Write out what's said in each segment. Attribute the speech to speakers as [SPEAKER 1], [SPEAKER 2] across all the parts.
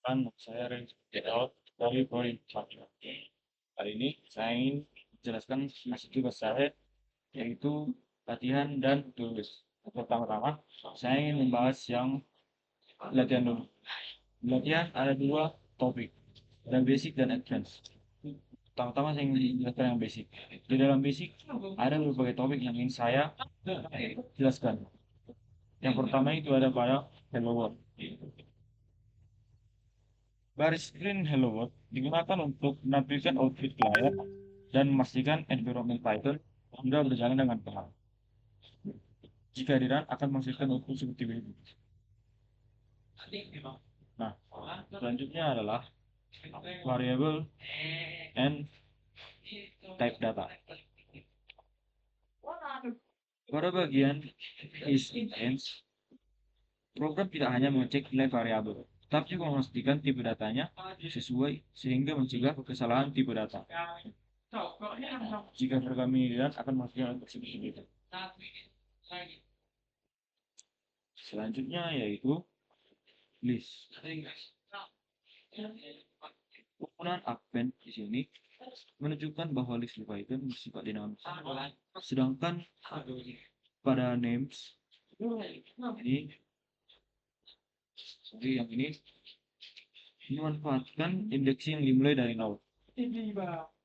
[SPEAKER 1] Kan saya Randy Out dari Boring Culture. Kali ini saya ingin menjelaskan masih tugas saya yaitu latihan dan tulis. Pertama-tama saya ingin membahas yang latihan dulu. Latihan ada dua topik, ada basic dan advance. Pertama-tama saya ingin menjelaskan yang basic. Di dalam basic ada berbagai topik yang ingin saya jelaskan. Yang pertama itu ada pada Hello World. Baris screen Hello World digunakan untuk menampilkan output layar dan memastikan environment Python sudah berjalan dengan benar. Jika di run akan menghasilkan output seperti ini. Nah, selanjutnya adalah variable and type data. Pada bagian is ends, program tidak hanya mengecek nilai variabel, tetapi juga memastikan tipe datanya sesuai sehingga mencegah kesalahan tipe data. Jika program ini di run akan menghasilkan output seperti itu. Selanjutnya yaitu list. Penggunaan append di sini menunjukkan bahwa list di Python bersifat dinamis. Sedangkan pada names ini, yang ini memanfaatkan indeks yang dimulai dari nol.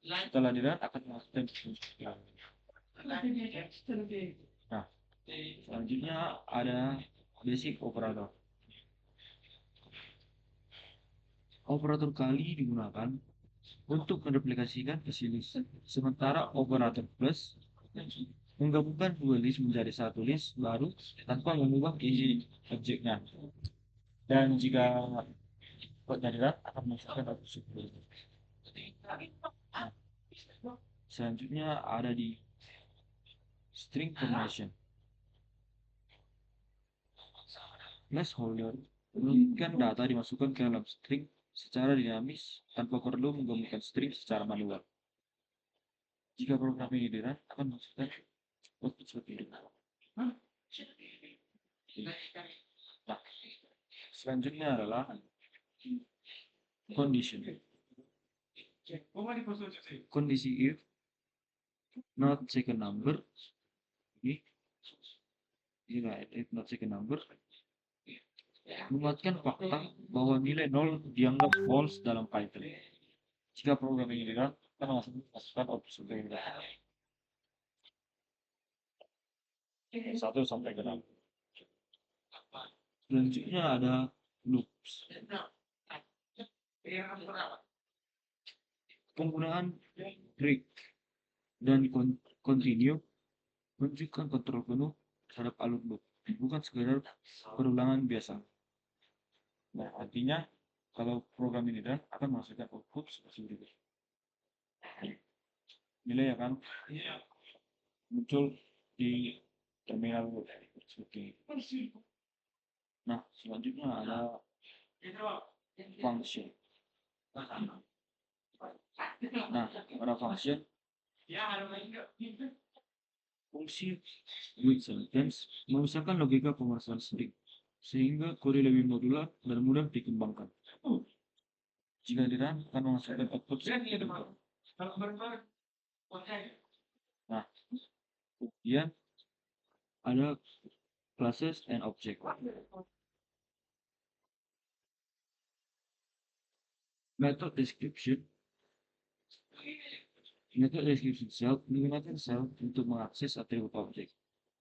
[SPEAKER 1] Setelah dilihat akan menghasilkan. Nah, selanjutnya ada basic operator. Operator kali digunakan untuk mereplikasikan isi list. Sementara operator plus menggabungkan dua list menjadi satu list baru tanpa mengubah isi objeknya. Dan jika kodnya dirat akan menghasilkan output seperti itu. Nah, selanjutnya ada di string formation. Placeholder memungkinkan data dimasukkan ke dalam string secara dinamis tanpa perlu menggabungkan string secara manual. Jika program ini dirun akan menghasilkan output seperti ini. Nah, selanjutnya adalah condition. Kondisi if not second number ini if not second number memuatkan fakta bahwa nilai 0 dianggap false dalam Python. Jika program ini dirun akan menghasilkan output seperti ini. 1 sampai ke 6. Selanjutnya ada loops. Penggunaan break dan continue menunjukkan kontrol penuh terhadap alur loop, bukan sekedar perulangan biasa. Nah, artinya kalau program ini dan akan menghasilkan output seperti ini. Nilai akan muncul di terminal seperti ini. Nah, selanjutnya ada function. Nah, pada function fungsi with sentence memisahkan logika pemrosesan string sehingga kode lebih modular dan mudah dikembangkan. Jika dirun akan menghasilkan output seperti itu. Nah, kemudian ada classes and object. Method description. Method description cell menggunakan cell untuk mengakses atribut objek,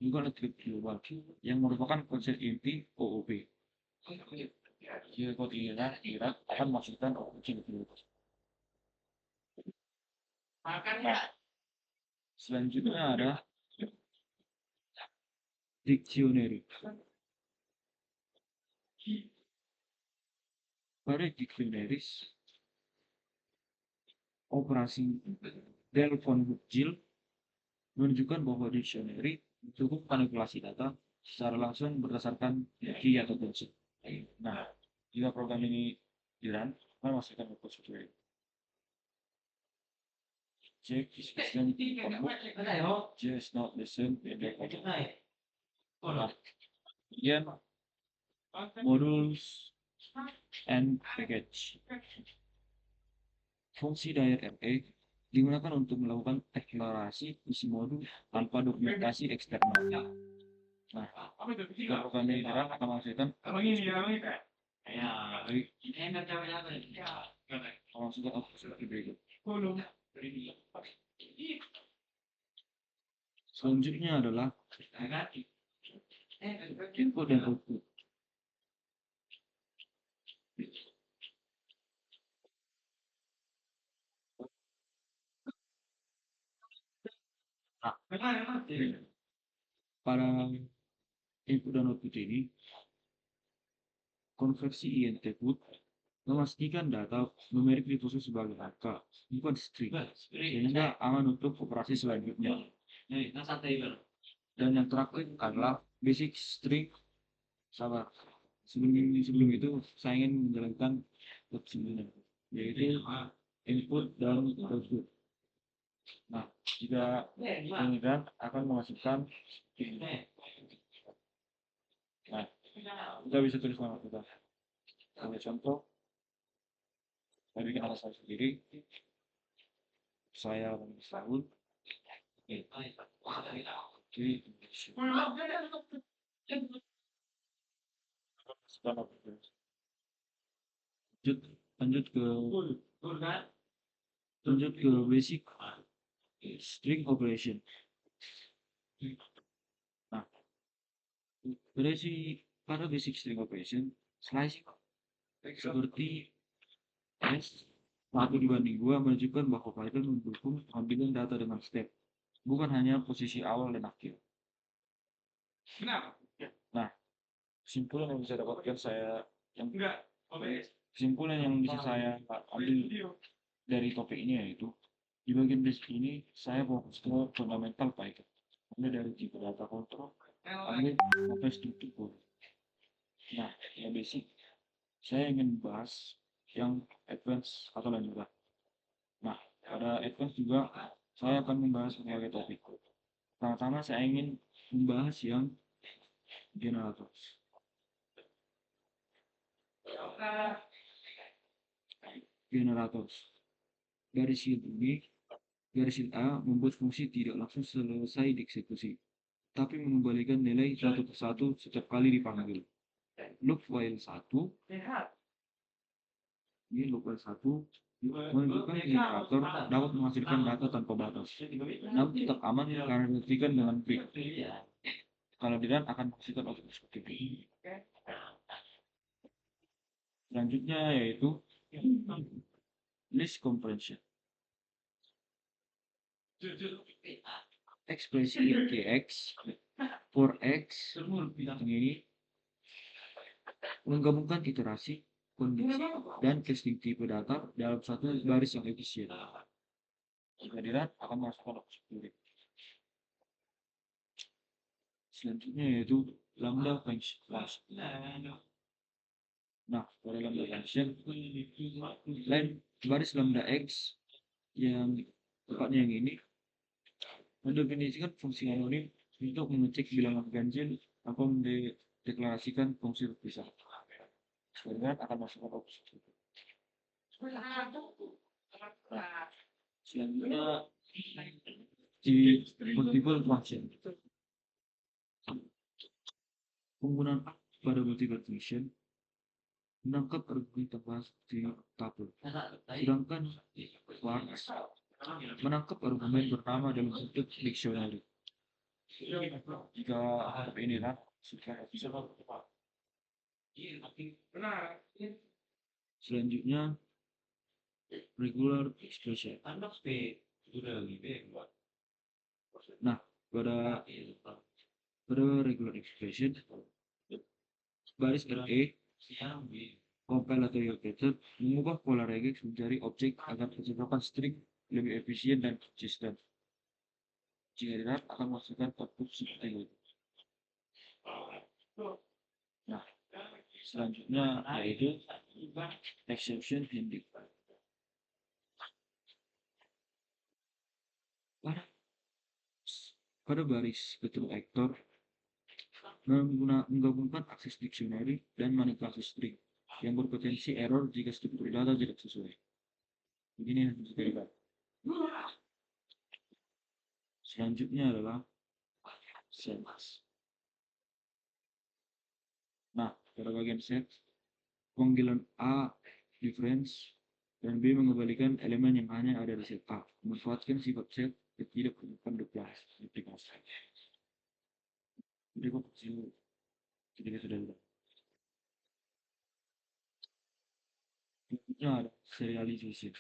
[SPEAKER 1] bukan atribut global, yang merupakan konsep inti OOP. Jika kode ini akan menghasilkan output seperti itu. Nah, selanjutnya ada dictionary. Pada dictionaries, operasi del von Bookjill menunjukkan bahwa dictionary cukup manipulasi data secara langsung berdasarkan key atau konsep. Nah, jika program ini dirun, akan menghasilkan output seperti ini. Check system output just not listen in the output. Nah, kemudian modul and package. Fungsi dir array digunakan untuk melakukan deklarasi isi modul tanpa dokumentasi eksternal. Nah, jika program ini akan menghasilkan output seperti berikut. Selanjutnya adalah input dan output. Nah, pada input dan output ini, konversi int put memastikan data numerik dikhusus sebagai angka, bukan string, sehingga aman untuk operasi selanjutnya. Dan yang terakhir adalah basic string. Sabar, sebelum itu saya ingin menjalankan step sebelumnya, yaitu input dan output. Nah, jika kemudian akan menghasilkan ini. Nah, kita bisa tulis nama kita. Sebagai contoh, saya bikin nama saya sendiri. Saya tahun. Oke, lanjut ke basic string operation. Nah, pada basic string operation, slicing seperti S1/2 menunjukkan bahwa Python mendukung pengambilan data dengan step, bukan hanya posisi awal dan akhir. Nah, kesimpulan yang bisa saya ambil dari topik ini yaitu di bagian basic ini saya fokus ke fundamental Python, mulai dari tipe data control sampai struktur. Nah, yang basic saya ingin bahas yang advance atau lanjutan. Nah, pada advance juga saya akan membahas berbagai topik. Pertama saya ingin membahas yang generators. Garis shield A membuat fungsi tidak langsung selesai dieksekusi, tapi mengembalikan nilai satu persatu setiap kali dipanggil. Loop while 1 menunjukkan generator dapat menghasilkan data tanpa batas, namun tetap aman karena dibuktikan dengan print. Kalau tidak akan menghasilkan output seperti ini. Selanjutnya yaitu list comprehension. Ekspresi x for x ini menggabungkan iterasi, kondisi, dan testing tipe data dalam satu baris yang efisien. Kehadiran akan masukkan seperti ini. Selanjutnya yaitu lambda function. Nah, pada lambda function lain baris lambda x yang tepatnya yang ini mendefinisikan fungsi anonim untuk mengecek bilangan ganjil atau mendeklarasikan fungsi terpisah. Sebenarnya akan masuk ke opsi. Selanjutnya di multiple function. Penggunaan pada multiple function menangkap argumen terbahas di tabel, sedangkan Quarks menangkap argumen bernama dalam bentuk dictionary. Jika inilah sudah bisa. Selanjutnya regular expression. Nah, pada regular expression baris RE compile atau Yellow mengubah pola regex menjadi objek agar pencetakan string lebih efisien dan konsisten. Jika tidak akan menghasilkan output seperti itu. Nah, selanjutnya yaitu exception handling. Pada baris ketul actor menggabungkan akses dictionary dan manipulasi string yang berpotensi error jika struktur data tidak sesuai. Begini yang harus dilihat. Selanjutnya adalah set. Nah, pada bagian set, panggilan A difference dan B mengembalikan elemen yang hanya ada di set A. Memanfaatkan sifat set tidak menyimpan duplikasi. Jadi kok kecil ketika sudah ada. Selanjutnya ada serialization.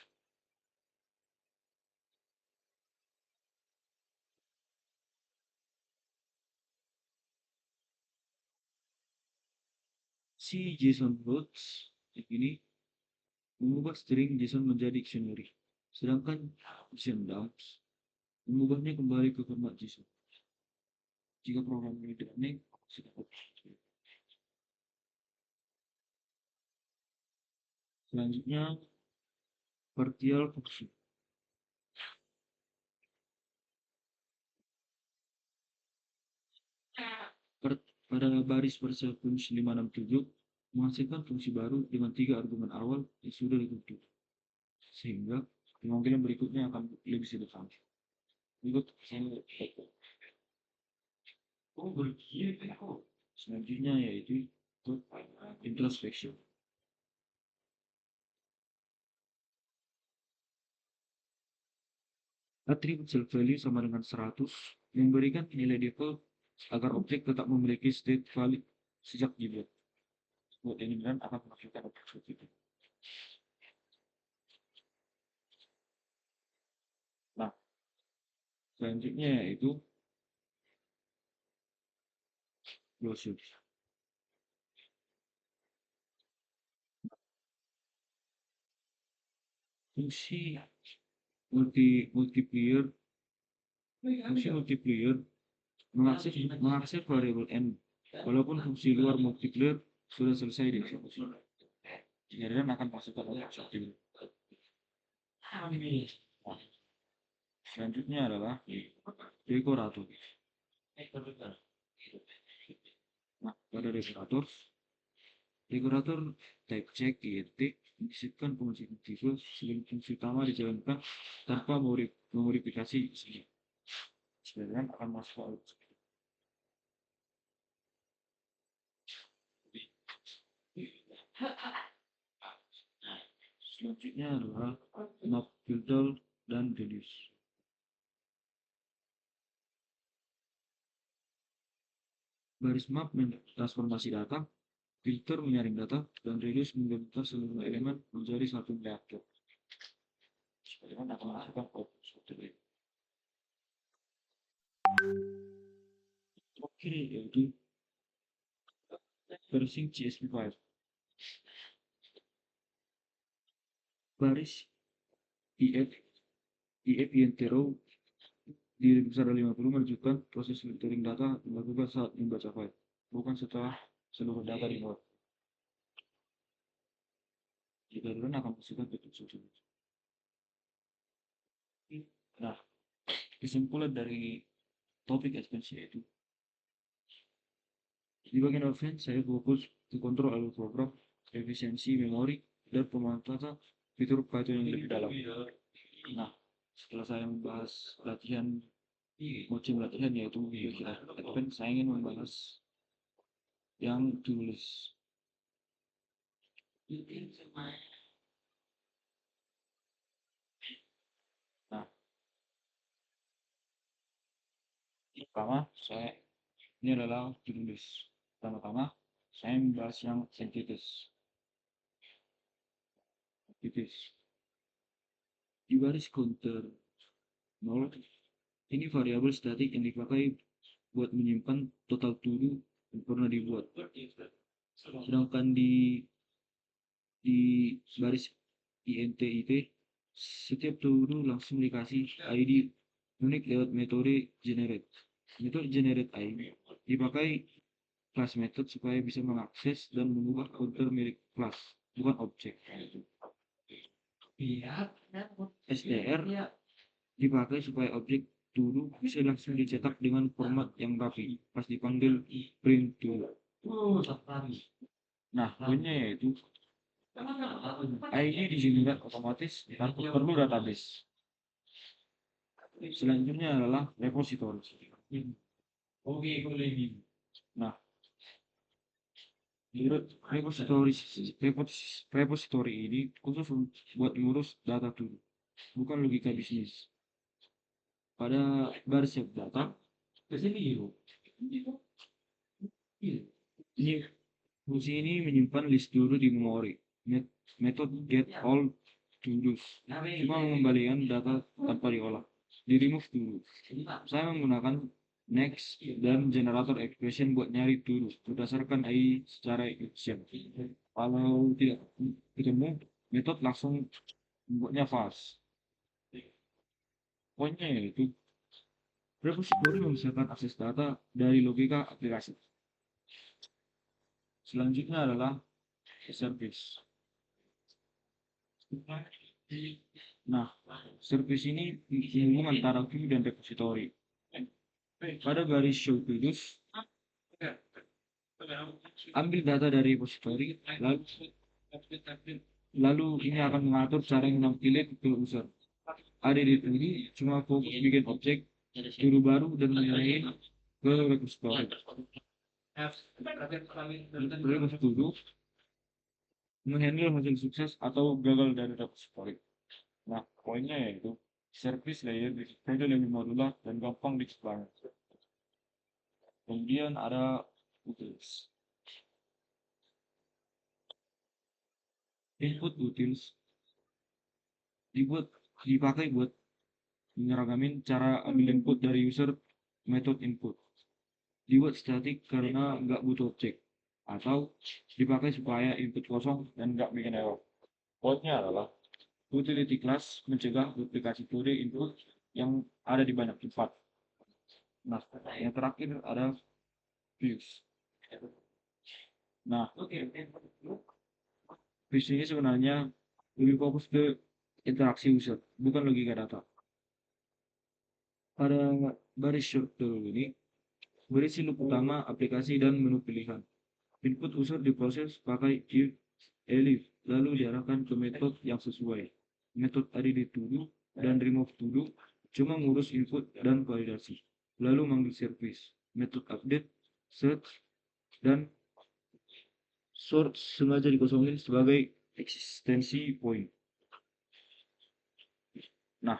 [SPEAKER 1] Si JSON routes ini mengubah string JSON menjadi dictionary, sedangkan JSON dumps mengubahnya kembali ke format JSON. Jika program ini tidak naik, selanjutnya partial function. Pada baris partial function 567 menghasilkan fungsi baru dengan 3 argumen awal yang sudah ditutup, sehingga pemanggilan berikutnya akan lebih sederhana. Berikut selanjutnya yaitu introspection. Atribut self value sama dengan 100 memberikan nilai default agar objek tetap memiliki state valid sejak dibuat. Buat ini dan akan menghasilkan objek seperti itu. Nah, selanjutnya yaitu closure. Fungsi multiplier mengakses variabel n walaupun fungsi luar multiplier sudah selesai dieksekusi. Kemudian akan masukkan objek seperti ini. Selanjutnya adalah dekorator. Nah, pada dekorator type check int disisipkan fungsi tipe sebelum fungsi utama dijalankan tanpa memodifikasi isinya. Sebenarnya akan masuk selanjutnya adalah map filter dan reduce. Baris map transformasi data, filter menyaring data, dan reduce menggabungkan seluruh elemen menjadi satu reaktor. Sebenarnya akan masukkan output seperti ini. Oke, yaitu parsing CSV file. Baris if int row di besar 50 menunjukkan proses filtering data dilakukan saat membaca file, bukan setelah seluruh data dimuat. Jika duluan akan masukkan bentuk seperti. Nah, kesimpulan dari topik ekspansi itu, di bagian offense saya fokus ke kontrol alur program, efisiensi memori, dan pemanfaatan fitur Python yang lebih dalam. Nah, setelah saya membahas macam latihan yaitu advance, saya ingin membahas yang tulis. Nah, pertama ini adalah tulis. Pertama saya membahas yang entities. Di baris counter 0 ini variabel statik yang dipakai buat menyimpan total to do yang pernah dibuat. Sedangkan di baris int setiap to do langsung dikasih ID unik lewat metode generate. Metode generate ID dipakai class method supaya bisa mengakses dan mengubah counter milik class, bukan objek. STR dipakai supaya objek to-do bisa langsung dicetak dengan format yang rapi pas dipanggil print to. Nah, poinnya yaitu ID digenerate otomatis tanpa perlu database. Selanjutnya adalah repository. Nah, repository ini khusus buat ngurus data dulu, bukan logika bisnis. Pada baris data, ini fungsi ini menyimpan list dulu di memori. Metode get all to dos cuma mengembalikan data tanpa diolah. Di remove dulu. Saya menggunakan next dan generator expression buat nyari dulu berdasarkan AI secara efisien. Kalau tidak ketemu metode langsung buatnya fast. Poinnya yaitu repository memisahkan akses data dari logika aplikasi. Selanjutnya adalah service. Nah, service ini hubungan antara queue dan repository. Pada garis show queues, ambil data dari repository, lalu ini akan mengatur cara yang nampilin ke user. ADD ini cuma fokus bikin objek dulu baru dan mengenai ke repository. Dulu menghandle hasil sukses atau gagal dari repository. Nah, poinnya yaitu service layer display lebih modular dan gampang diciptakan. Kemudian ada utils. Input utils dipakai buat menyeragamin cara ambil input dari user method input. Dibuat statik karena nggak butuh objek, atau dipakai supaya input kosong dan nggak bikin error. Poinnya adalah utility class mencegah duplikasi kode input yang ada di banyak tempat. Nah, yang terakhir ada views. Nah, views ini sebenarnya lebih fokus ke interaksi user, bukan logika data. Pada baris short dulu ini, berisi loop utama aplikasi dan menu pilihan. Input user diproses pakai if, elif, lalu diarahkan ke metode yang sesuai. Metode add to do dan remove to do cuma ngurus input dan validasi. Lalu manggil service. Metode update, search, dan sort sengaja dikosongin sebagai eksistensi point. Nah,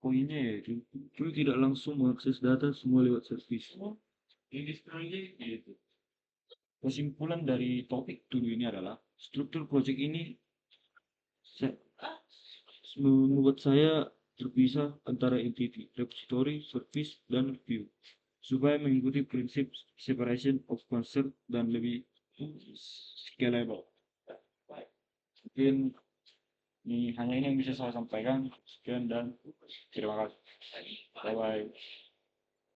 [SPEAKER 1] poinnya yaitu Queue tidak langsung mengakses data semua lewat service. Kesimpulan dari topik dulu ini adalah struktur project ini membuat saya terpisah antara entity, repository, service, dan view supaya mengikuti prinsip separation of concern dan lebih scalable. Mungkin ini hanya ini yang bisa saya sampaikan. Sekian dan terima kasih. Bye bye.